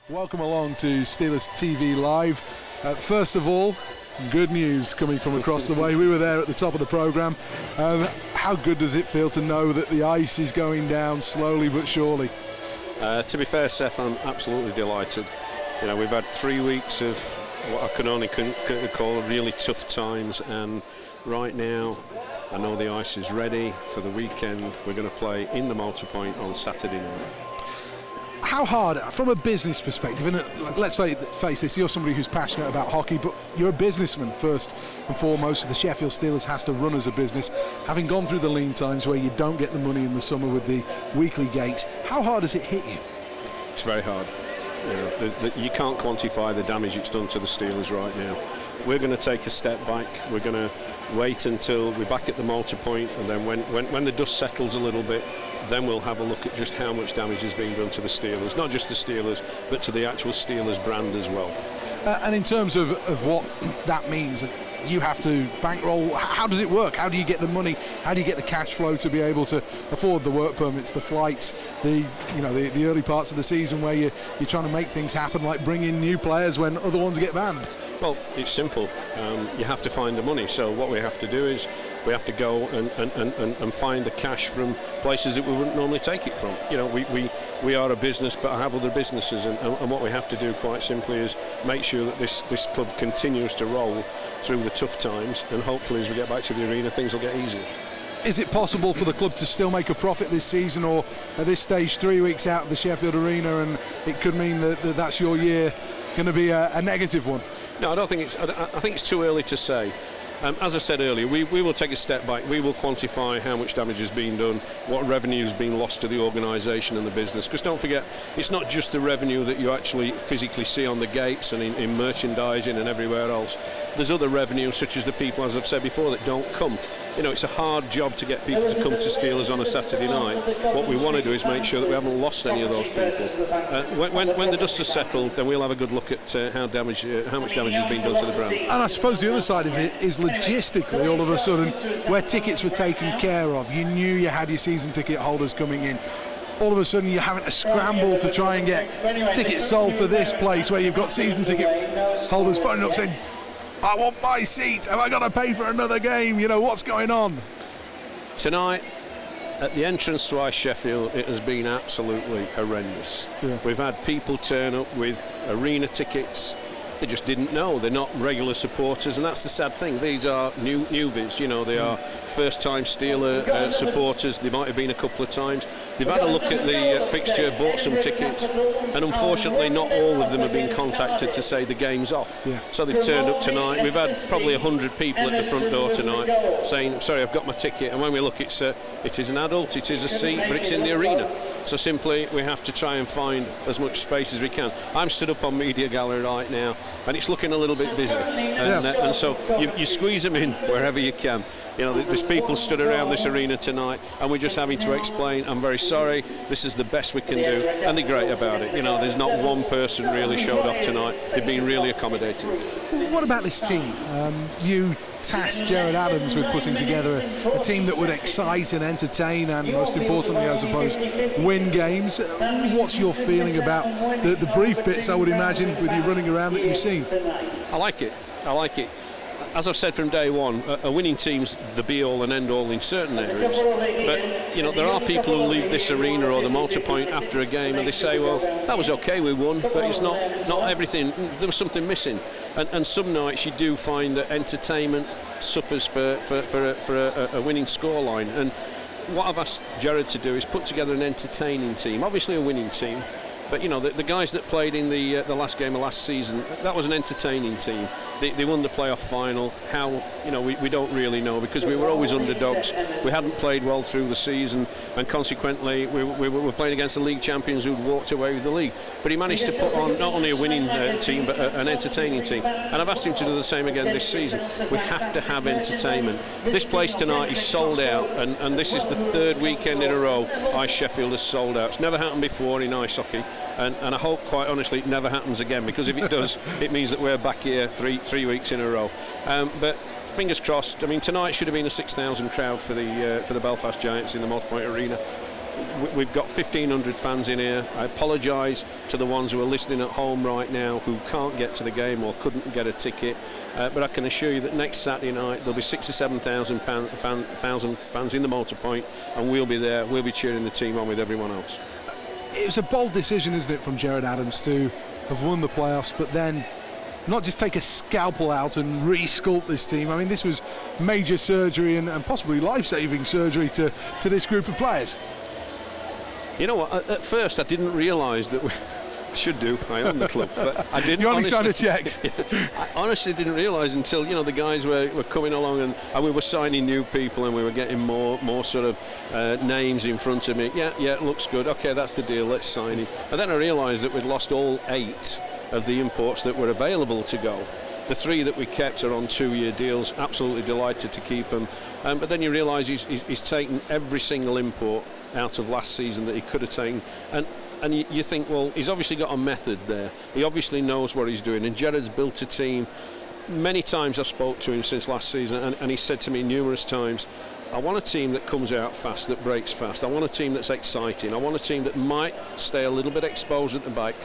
Welcome along to Steelers TV Live. First of all, good news coming from across the way. We were there at the top of the programme. How good does it feel to know that the ice is going down slowly but surely? To be fair, Seth, I'm absolutely delighted. You know, we've had 3 weeks of what I can only call really tough times, and right now I know the ice is ready for the weekend. We're going to play in the Motor Point on Saturday night. How hard, from a business perspective, and let's face this, you're somebody who's passionate about hockey, but you're a businessman first and foremost. The Sheffield Steelers has to run as a business. Having gone through the lean times where you don't get the money in the summer with the weekly gates, how hard does it hit you? It's very hard. You can't quantify the damage it's done to the Steelers right now. We're going to take a step back. We're going to wait until we're back at the Motor Point, and then when the dust settles a little bit, then we'll have a look at just how much damage is being done to the Steelers. Not just the Steelers, but to the actual Steelers brand as well. And in terms of what that means, you have to bankroll. How does it work? How do you get the money? How do you get the cash flow to be able to afford the work permits, the flights, the early parts of the season where you're trying to make things happen, like bring in new players when other ones get banned? Well, it's simple. You have to find the money. So what we have to do is we have to go and find the cash from places that we wouldn't normally take it from. You know, we are a business, but I have other businesses, and what we have to do quite simply is make sure that this club continues to roll through the tough times, and hopefully as we get back to the arena, things will get easier. Is it possible for the club to still make a profit this season, or at this stage 3 weeks out of the Sheffield arena, and it could mean that's your year going to be a negative one? No, I don't think it's. I think it's too early to say. As I said earlier, we will take a step back. We will quantify how much damage has been done, what revenue has been lost to the organisation and the business. Because don't forget, it's not just the revenue that you actually physically see on the gates and in merchandising and everywhere else. There's other revenue, such as the people, as I've said before, that don't come. You know, it's a hard job to get people to come to Steelers on a Saturday night. What we want to do is make sure that we haven't lost any of those people. When the dust has settled, then we'll have a good look at how much damage has been done to the brand. And I suppose the other side of it is logistically, all of a sudden, where tickets were taken care of, you knew you had your season ticket holders coming in. All of a sudden you're having to scramble to try and get tickets sold for this place where you've got season ticket holders phoning up saying, I want my seat, have I got to pay for another game? You know, what's going on? Tonight, at the entrance to Sheffield, it has been absolutely horrendous. Yeah. We've had people turn up with arena tickets. They just didn't know. They're not regular supporters, and that's the sad thing. These are newbies. You know, they are first-time Steeler supporters. They might have been a couple of times. They've had a look at the fixture, bought some tickets, and unfortunately, not all of them have been contacted to say the game's off. Yeah. So they've turned up tonight. We've had probably 100 people at the front door tonight saying, "Sorry, I've got my ticket." And when we look, it is an adult, it is a seat, but it's in the arena. So simply, we have to try and find as much space as we can. I'm stood up on Media Gallery right now, and it's looking a little bit busy, and so you squeeze them in wherever you can. You know, there's people stood around this arena tonight, and we're just having to explain, I'm very sorry, this is the best we can do, and they're great about it. You know, there's not one person really showed off tonight. They've been really accommodating. What about this team? You tasked Jared Adams with putting together a team that would excite and entertain, and most importantly, I suppose, win games. What's your feeling about the brief bits, I would imagine, with you running around that you've seen? I like it. As I've said from day one, a winning team's the be-all and end-all in certain areas. But, you know, there are people who leave this arena or the Motor Point after a game and they say, well, that was okay, we won, but it's not everything. There was something missing. And some nights you do find that entertainment suffers for a winning scoreline. And what I've asked Jared to do is put together an entertaining team, obviously a winning team. But, you know, the guys that played in the last game of last season, that was an entertaining team. They won the playoff final. How, you know, we don't really know, because we were always underdogs. We hadn't played well through the season, and consequently we were playing against the league champions who'd walked away with the league. But he managed to put on not only a winning team, but an entertaining team. And I've asked him to do the same again this season. We have to have entertainment. This place tonight is sold out, and this is the third weekend in a row Sheffield has sold out. It's never happened before in ice hockey. And I hope, quite honestly, it never happens again, because if it does, it means that we're back here three weeks in a row. But fingers crossed. I mean, tonight should have been a 6,000 crowd for the Belfast Giants in the Motor Point Arena. we've got 1,500 fans in here. I apologise to the ones who are listening at home right now who can't get to the game or couldn't get a ticket. But I can assure you that next Saturday night there'll be 6,000 or 7,000 fans in the Motor Point, and we'll be there. We'll be cheering the team on with everyone else. It was a bold decision, isn't it, from Gerard Adams to have won the playoffs, but then not just take a scalpel out and re-sculpt this team. I mean, this was major surgery and possibly life-saving surgery to this group of players. You know what? At first, I didn't realise that I should do. I own the club, but I didn't. You only signed a cheque. I honestly didn't realise until the guys were coming along and we were signing new people and we were getting more sort of names in front of me. Yeah, it looks good. Okay, that's the deal. Let's sign him. And then I realised that we'd lost all 8 of the imports that were available to go. The 3 that we kept are on 2-year deals. Absolutely delighted to keep them. But then you realise he's taken every single import out of last season that he could have taken. And you think, well, he's obviously got a method there. He obviously knows what he's doing. And Gerard's built a team. Many times I've spoke to him since last season, and he said to me numerous times, I want a team that comes out fast, that breaks fast. I want a team that's exciting. I want a team that might stay a little bit exposed at the back,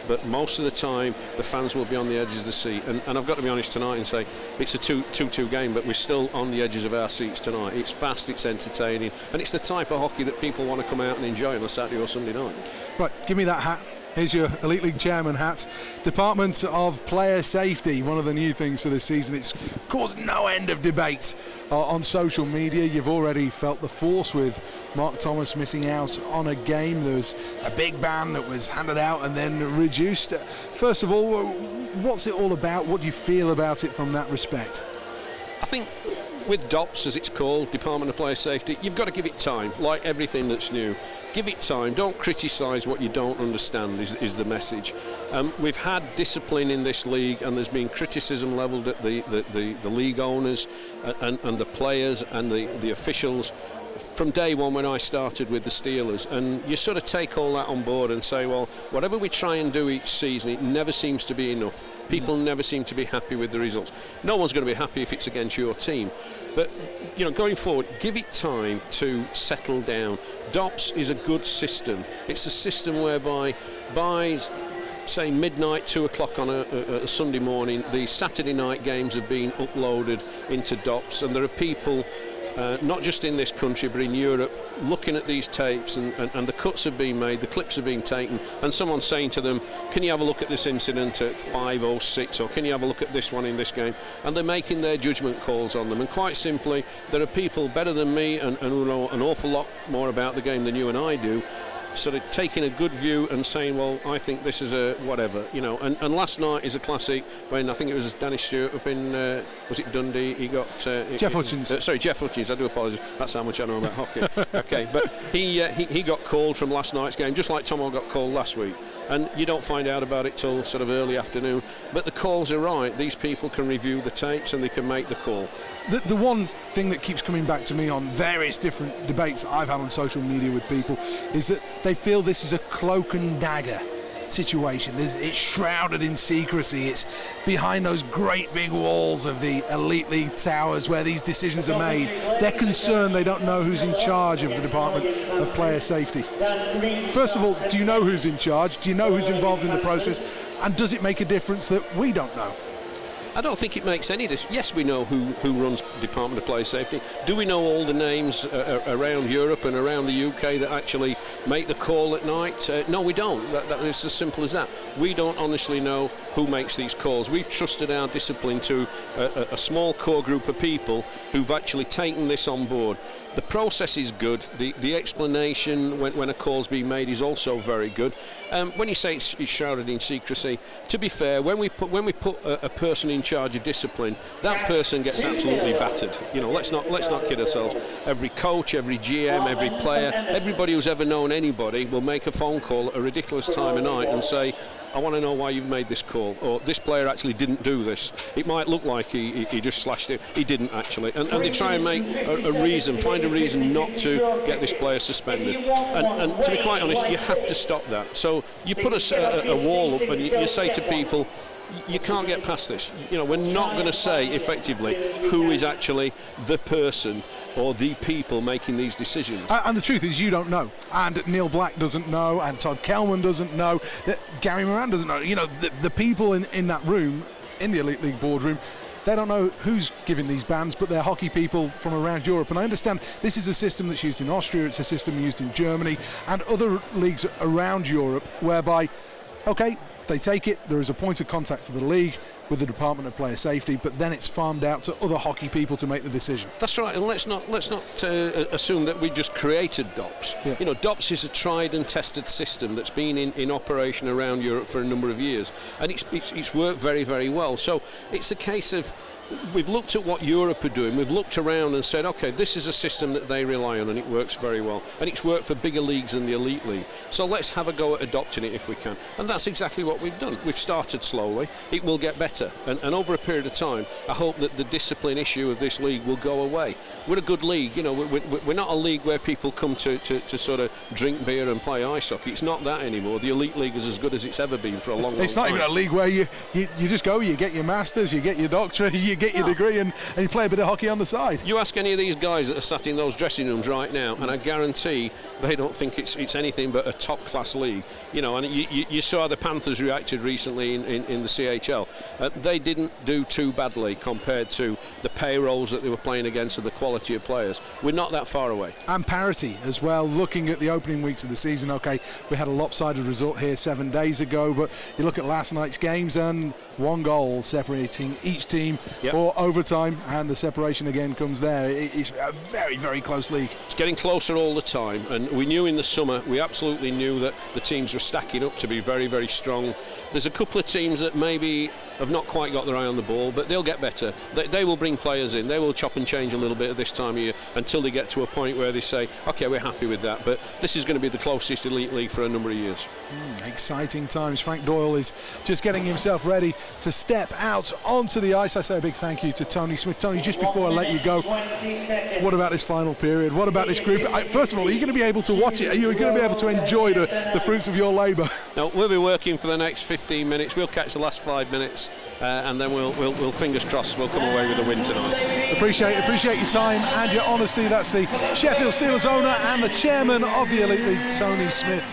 but most of the time the fans will be on the edges of the seat. And I've got to be honest tonight and say it's a 2-2 game, but we're still on the edges of our seats tonight. It's fast, it's entertaining, and it's the type of hockey that people want to come out and enjoy on a Saturday or Sunday night. Right, give me that hat. Here's your Elite League chairman hat. Department of Player Safety, one of the new things for this season. It's caused no end of debate on social media. You've already felt the force with Mark Thomas missing out on a game. There was a big ban that was handed out and then reduced. First of all, what's it all about? What do you feel about it from that respect? I think with DOPS, as it's called, Department of Player Safety, you've got to give it time, like everything that's new. Give it time. Don't criticise what you don't understand is the message. We've had discipline in this league, and there's been criticism levelled at the league owners and the players and the officials from day one when I started with the Steelers. And you sort of take all that on board and say, well, whatever we try and do each season, it never seems to be enough. People never seem to be happy with the results. No one's going to be happy if it's against your team. But, going forward, give it time to settle down. DOPS is a good system. It's a system whereby by, say, midnight, 2 o'clock on a Sunday morning, the Saturday night games have been uploaded into DOPS, and there are people, not just in this country but in Europe, looking at these tapes, and the cuts have been made, the clips have been taken, and someone's saying to them, can you have a look at this incident at 5:06, or can you have a look at this one in this game? And they're making their judgment calls on them. And quite simply, there are people better than me and who know an awful lot more about the game than you and I do, sort of taking a good view and saying, well, I think this is a whatever, And last night is a classic when I think it was Danny Stewart up in, was it Dundee? He got... Jeff Hutchins. Jeff Hutchins, I do apologise. That's how much I know about hockey. Okay, but he got called from last night's game, just like Tomo got called last week. And you don't find out about it till sort of early afternoon. But the calls are right. These people can review the tapes and they can make the call. The one thing that keeps coming back to me on various different debates that I've had on social media with people is that they feel this is a cloak and dagger situation. It's shrouded in secrecy. It's behind those great big walls of the Elite League towers where these decisions are made. They're concerned they don't know who's in charge of the Department of Player Safety. First of all, do you know who's in charge? Do you know who's involved in the process? And does it make a difference that we don't know? I don't think it makes any difference. Yes, we know who runs Department of Player Safety. Do we know all the names around Europe and around the UK that actually make the call at night? No, we don't. It's as simple as that. We don't honestly know who makes these calls. We've trusted our discipline to a small core group of people who've actually taken this on board. The process is good. The explanation when a call's being made is also very good. When you say it's shrouded in secrecy, to be fair, when we put a person in charge of discipline, that person gets absolutely battered. Let's not kid ourselves. Every coach, every GM, every player, everybody who's ever known anybody will make a phone call at a ridiculous time of night and say, I want to know why you've made this call, or this player actually didn't do this. It might look like he just slashed it. He didn't actually. And they try and make find a reason not to get this player suspended. And to be quite honest, you have to stop that. So you put a wall up and you say to people, you can't get past this. We're not going to say effectively who is actually the person or the people making these decisions. And the truth is, you don't know. And Neil Black doesn't know, and Todd Kelman doesn't know, Gary Moran doesn't know. The people in that room, in the Elite League boardroom, they don't know who's giving these bans, but they're hockey people from around Europe. And I understand this is a system that's used in Austria, it's a system used in Germany and other leagues around Europe, whereby, okay, they take it, there is a point of contact for the league with the Department of Player Safety, but then it's farmed out to other hockey people to make the decision. That's right, and let's not assume that we just created DOPS. Yeah. DOPS is a tried and tested system that's been in operation around Europe for a number of years, and it's worked very, very well. So it's a case of, we've looked at what Europe are doing, we've looked around and said, okay, this is a system that they rely on and it works very well, and it's worked for bigger leagues than the Elite League, so let's have a go at adopting it if we can. And that's exactly what we've done. We've started slowly, it will get better, and over a period of time I hope that the discipline issue of this league will go away. We're a good league, we're not a league where people come to sort of drink beer and play ice hockey. It's not that anymore. The Elite League is as good as it's ever been for a long time. It's not even a league where you just go, you get your masters, you get your doctorate, you get your degree, and you play a bit of hockey on the side. You ask any of these guys that are sat in those dressing rooms right now, and I guarantee they don't think it's anything but a top class league. And you saw the Panthers reacted recently in the CHL. They didn't do too badly compared to the payrolls that they were playing against and the quality of players. We're not that far away. And parity as well. Looking at the opening weeks of the season, okay, we had a lopsided result here 7 days ago, but you look at last night's games and one goal separating each team or overtime, and the separation again comes there. It's a very, very close league. It's getting closer all the time, and we knew in the summer, we absolutely knew that the teams were stacking up to be very, very strong. There's a couple of teams that maybe have not quite got their eye on the ball, but they'll get better. They will bring players in. They will chop and change a little bit at this time of year until they get to a point where they say, okay, we're happy with that. But this is going to be the closest Elite League for a number of years. Exciting times. Frank Doyle is just getting himself ready to step out onto the ice. I say a big thank you to Tony Smith. Tony, just before I let you go, what about this final period? What about this group? First of all, are you going to be able to watch it? Are you going to be able to enjoy the fruits of your labour? No, we'll be working for the next 15 minutes. We'll catch the last 5 minutes, and then we'll fingers crossed we'll come away with a win tonight. Appreciate your time and your honesty. That's the Sheffield Steelers owner and the chairman of the Elite League, Tony Smith.